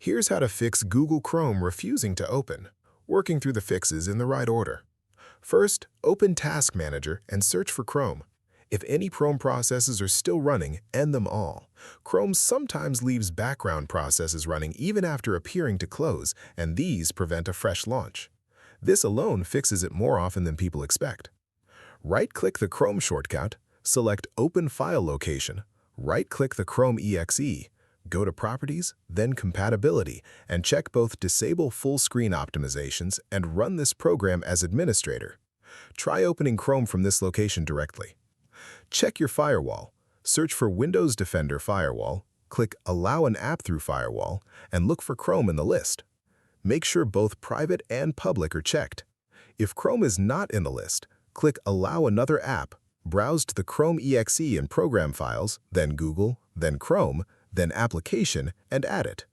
Here's how to fix Google Chrome refusing to open, working through the fixes in the right order. First, open Task Manager and search for Chrome. If any Chrome processes are still running, end them all. Chrome sometimes leaves background processes running even after appearing to close, and these prevent a fresh launch. This alone fixes it more often than people expect. Right-click the Chrome shortcut, select Open File Location, right-click the Chrome exe, go to Properties, then Compatibility, and check both Disable Full Screen Optimizations and run this program as administrator. Try opening Chrome from this location directly. Check your firewall. Search for Windows Defender Firewall, click Allow an app through Firewall, and look for Chrome in the list. Make sure both private and public are checked. If Chrome is not in the list, click Allow another app, browse to the Chrome exe and program files, then Google, then Chrome, then Application, and add it.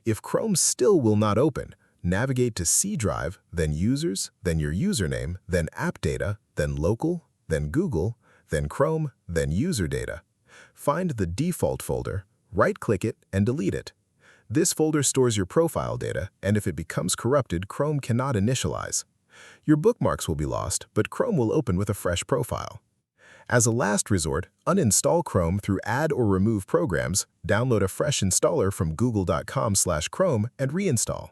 If Chrome still will not open, navigate to C Drive, then Users, then your username, then AppData, then Local, then Google, then Chrome, then User Data. Find the default folder, right-click it, and delete it. This folder stores your profile data, and if it becomes corrupted, Chrome cannot initialize. Your bookmarks will be lost, but Chrome will open with a fresh profile. As a last resort, uninstall Chrome through Add or Remove Programs, download a fresh installer from google.com/Chrome, and reinstall.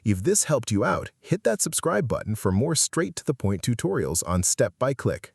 If this helped you out, hit that subscribe button for more straight-to-the-point tutorials on step-by-click.